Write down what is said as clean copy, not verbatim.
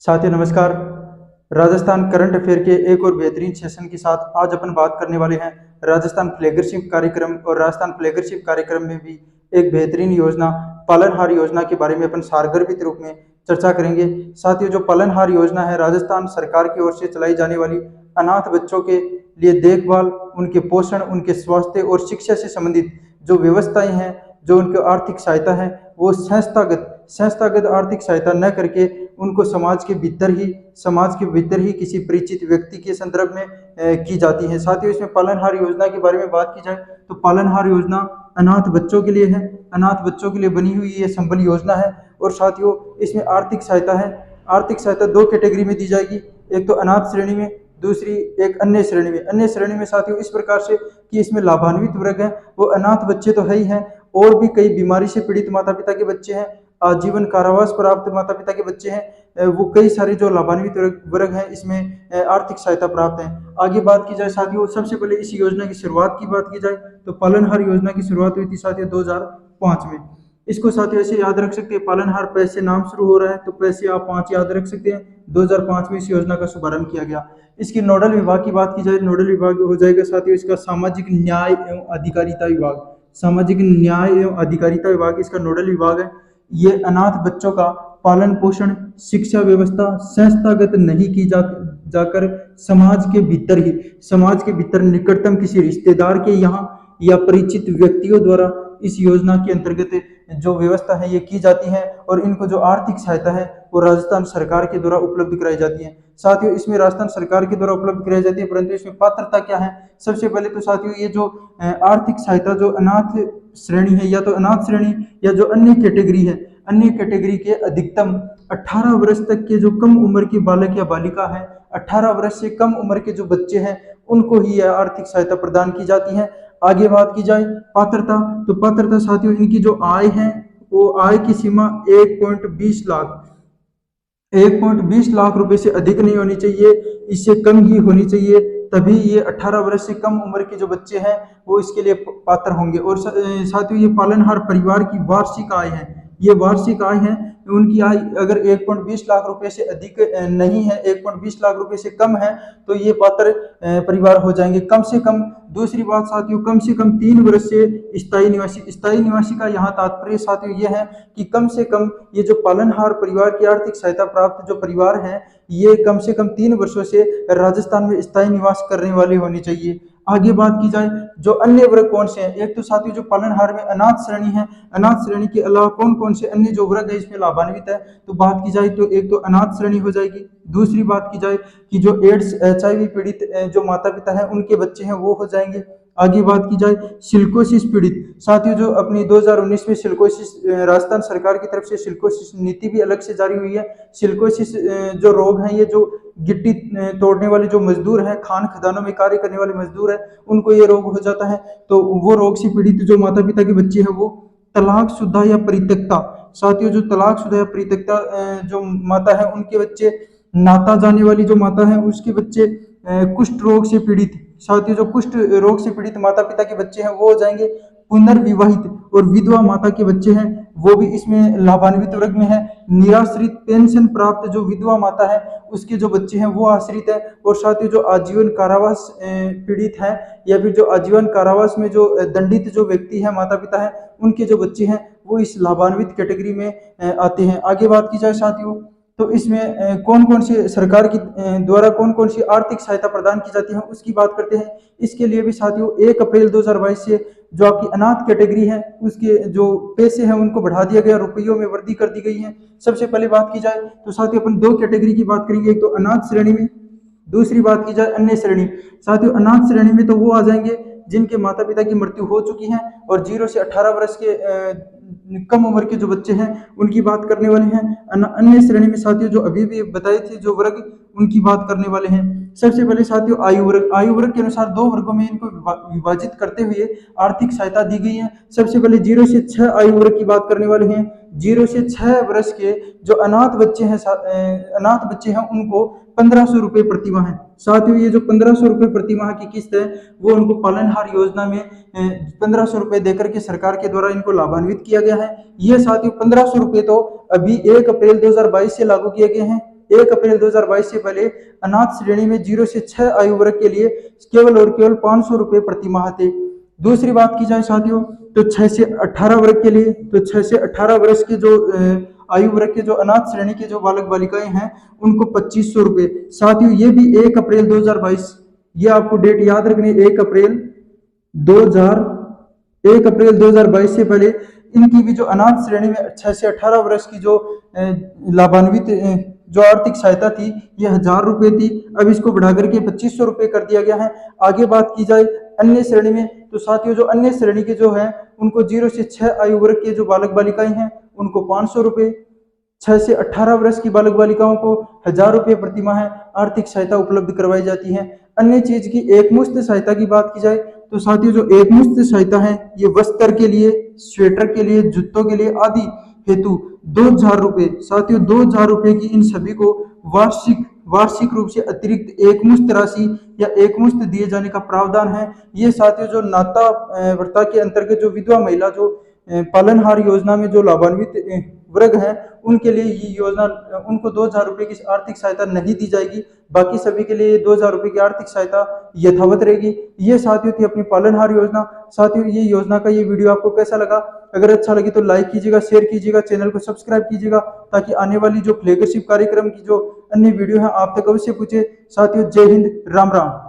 साथियों नमस्कार। Rajasthan current affair के एक और बेहतरीन सेशन के साथ आज अपन बात करने वाले हैं राजस्थान फ्लैगशिप कार्यक्रम और राजस्थान फ्लैगशिप कार्यक्रम में भी एक बेहतरीन योजना पालनहार योजना के बारे में अपन सारगर्भित रूप में चर्चा करेंगे। साथियों, जो पालनहार योजना है राजस्थान सरकार की ओर से चलाई जाने वाली अनाथ बच्चों के लिए देखभाल, उनके पोषण, उनके स्वास्थ्य और शिक्षा से संबंधित जो व्यवस्थाएं हैं, जो उनकी आर्थिक सहायता है, वो संस्थागत आर्थिक सहायता न करके उनको समाज के भीतर ही किसी परिचित व्यक्ति के संदर्भ में की जाती है। साथियों, इसमें पालनहार योजना के बारे में बात की जाए तो पालनहार योजना अनाथ बच्चों के लिए है, अनाथ बच्चों के लिए बनी हुई ये संबल योजना है। और साथियों, इसमें आर्थिक सहायता है, आर्थिक सहायता दो कैटेगरी में दी जाएगी, एक तो अनाथ श्रेणी में, दूसरी एक अन्य श्रेणी में। अन्य श्रेणी में साथियों इस प्रकार से कि इसमें लाभान्वित वर्ग है वो अनाथ बच्चे तो है ही हैं, और भी कई बीमारी से पीड़ित माता पिता के बच्चे हैं, आजीवन कारावास प्राप्त माता पिता के बच्चे हैं, वो कई सारे जो लाभान्वित वर्ग हैं इसमें आर्थिक सहायता प्राप्त है। आगे बात की जाए साथियों, सबसे पहले इस योजना की शुरुआत की बात की जाए तो पालनहार योजना की शुरुआत हुई थी साथियों 2005 में। इसको साथियों ऐसे याद रख सकते हैं, पालनहार पैसे नाम शुरू हो रहा है तो पैसे आप 5 याद रख सकते हैं। 2005 में इस योजना का शुभारंभ किया गया। इसके नोडल विभाग की बात की जाए, नोडल विभाग हो जाएगा साथियों इसका सामाजिक न्याय एवं अधिकारिता विभाग। सामाजिक न्याय एवं अधिकारिता विभाग इसका नोडल विभाग है। ये अनाथ बच्चों का पालन पोषण, शिक्षा व्यवस्था संस्थागत नहीं की जाकर समाज के भीतर निकटतम किसी रिश्तेदार के यहाँ या परिचित व्यक्तियों द्वारा इस योजना के अंतर्गत जो व्यवस्था है ये की जाती है, और इनको जो आर्थिक सहायता है वो राजस्थान सरकार के द्वारा उपलब्ध कराई जाती है। साथियों, इसमें राजस्थान सरकार के द्वारा उपलब्ध कराई जाती है, परंतु इसमें पात्रता क्या है? सबसे पहले तो साथियों ये जो आर्थिक सहायता जो अनाथ श्रेणी है या तो अनाथ श्रेणी या जो अन्य कैटेगरी है, अन्य कैटेगरी के अधिकतम 18 वर्ष तक के जो कम उम्र के बालक या बालिका है, 18 वर्ष से कम उम्र के जो बच्चे हैं उनको ही यह आर्थिक सहायता प्रदान की जाती है। आगे बात की जाए पात्रता, तो पात्रता साथियों इनकी जो आय है वो आय की सीमा 1.20 लाख रुपए से अधिक नहीं होनी चाहिए, इससे कम ही होनी चाहिए, तभी ये 18 वर्ष से कम उम्र के जो बच्चे हैं वो इसके लिए पात्र होंगे। और साथियों ये पालनहार परिवार की वार्षिक आय है, ये वार्षिक आय है, उनकी आय अगर 1.20 लाख रुपए से अधिक नहीं है, 1.20 लाख रुपए से कम है तो ये पात्र परिवार हो जाएंगे कम से कम। दूसरी बात साथियों, कम से कम 3 वर्ष से स्थायी निवासी का यहाँ तात्पर्य साथियों ये है कि कम से कम ये जो पालनहार परिवार की आर्थिक सहायता प्राप्त जो परिवार है ये कम से कम 3 वर्षों से राजस्थान में स्थायी निवास करने वाले होने चाहिए। आगे बात की जाए जो अन्य वर्ग कौन से हैं, एक तो साथियों जो पालनहार में अनाथ श्रेणी है, अनाथ श्रेणी के अलावा कौन कौन से अन्य जो वर्ग है इसमें लाभान्वित है, तो बात की जाए तो एक तो अनाथ श्रेणी हो जाएगी। दूसरी बात की जाए कि जो एड्स HIV पीड़ित जो माता पिता हैं उनके बच्चे हैं वो हो जाएंगे। आगे बात की जाए सिलिकोसिस पीड़ित, साथियों जो अपनी 2019 में सिलिकोसिस राजस्थान सरकार की तरफ से सिलिकोसिस नीति भी अलग से जारी हुई है। सिलिकोसिस जो रोग है, ये जो गिट्टी तोड़ने वाले जो मजदूर हैं, खान खदानों में कार्य करने वाले मजदूर हैं, उनको ये रोग हो जाता है। तो वो रोग से पीड़ित जो माता पिता के बच्चे हैं वो तलाकशुदा या परित्यक्ता, साथियों जो तलाकशुदा या परित्यक्ता जो माता है उनके बच्चे, नाता जाने वाली जो माता है उसके बच्चे कुष्ठ रोग से पीड़ित, साथियों जो कुष्ठ रोग से पीड़ित माता पिता के बच्चे हैं वो हो जाएंगे। पुनर्विवाहित और विधवा माता के बच्चे हैं वो भी इसमें लाभान्वित वर्ग में है। निराश्रित पेंशन प्राप्त जो विधवा माता है उसके जो बच्चे हैं वो आश्रित है। और साथियों जो आजीवन कारावास पीड़ित है या फिर जो आजीवन कारावास में जो दंडित जो व्यक्ति है माता पिता है उनके जो बच्चे हैं वो इस लाभान्वित कैटेगरी में आते हैं। आगे बात की जाए साथियों तो इसमें कौन कौन से सरकार की द्वारा कौन कौन सी आर्थिक सहायता प्रदान की जाती है उसकी बात करते हैं। इसके लिए भी साथियों 1 अप्रैल 2022 से जो आपकी अनाथ कैटेगरी है उसके जो पैसे हैं उनको बढ़ा दिया गया, रुपयों में वृद्धि कर दी गई है। सबसे पहले बात की जाए तो साथियों अपन 2 कैटेगरी की बात करेंगे, एक तो अनाथ श्रेणी में, दूसरी बात की जाए अन्य श्रेणी। साथियों अनाथ श्रेणी में तो वो आ जाएंगे जिनके माता पिता की मृत्यु हो चुकी है और 0 से 18 वर्ष के कम उम्र के जो बच्चे हैं उनकी बात करने वाले हैं। अन्य श्रेणी में साथियों जो अभी भी बताए थे जो वर्ग उनकी बात करने वाले हैं। सबसे पहले साथियों आयु वर्ग के अनुसार 2 वर्गों में इनको विभाजित करते हुए आर्थिक सहायता दी गई है। सबसे पहले 0 से 6 आयु वर्ग की बात करने वाले हैं। 0 से 6 वर्ष के जो अनाथ बच्चे हैं उनको 1500 रुपये प्रतिमाह है। साथियों ये जो 1500 रुपये प्रतिमाह की किस्त है वो उनको पालनहार योजना में 1500 रुपये देकर के सरकार के द्वारा इनको लाभान्वित किया गया है। ये साथियों 1500 रुपये तो अभी 1 अप्रैल 2022 से लागू किए गए हैं। 1 अप्रैल 2022 से पहले अनाथ श्रेणी में 0 से 6 आयु वर्ग के लिए केवल और केवल 500 रुपए प्रति माह थे। दूसरी बात की जाए साथियों तो 6 से 18 वर्ग के लिए, तो 6 से 18 वर्ष के जो आयु वर्ग के जो अनाथ श्रेणी के जो बालक बालिकाएं हैं उनको 2500 रुपए। साथियों ये भी 1 अप्रैल 2022, ये आपको डेट याद रखनी है, 1 अप्रैल 2022 से पहले इनकी भी जो अनाथ श्रेणी में 6 से 18 वर्ष की जो लाभान्वित जो आर्थिक सहायता थी ये 1000 रुपए थी, अब इसको बढ़ा करके 2500 रुपए कर दिया गया है। आगे बात की जाए अन्य श्रेणी में, तो साथियों जो अन्य श्रेणी के जो है उनको 0 से 6 आयु वर्ग के जो बालक बालिकाएं हैं उनको 500 रुपए, 6 से 18 वर्ष की बालक बालिकाओं को 1000 रुपए प्रति माह आर्थिक सहायता उपलब्ध करवाई जाती है। अन्य चीज की एकमुश्त सहायता की बात की जाए तो साथियों जो एकमुश्त सहायता है ये वस्त्र के लिए, स्वेटर के लिए, जूतों के लिए आदि हेतु 2000 रुपए, साथियों 2000 रुपए की इन सभी को वार्षिक रूप से अतिरिक्त एकमुश्त राशि या एकमुश्त दिए जाने का प्रावधान है। ये साथियों जो नाता वर्ता के अंतर्गत जो विधवा महिला जो पालनहार योजना में जो लाभान्वित वर्ग हैं उनके लिए ये योजना, उनको 2000 रुपए की आर्थिक सहायता नहीं दी जाएगी, बाकी सभी के लिए 2000 रुपए की आर्थिक सहायता यथावत रहेगी। ये साथियों थी अपनी पालनहार योजना। साथियों ये योजना का ये वीडियो आपको कैसा लगा? अगर अच्छा लगे तो लाइक कीजिएगा, शेयर कीजिएगा, चैनल को सब्सक्राइब कीजिएगा ताकि आने वाली जो फ्लैगशिप कार्यक्रम की जो अन्य वीडियो है आप तक अवश्य पहुंचे। साथियों जय हिंद, राम राम।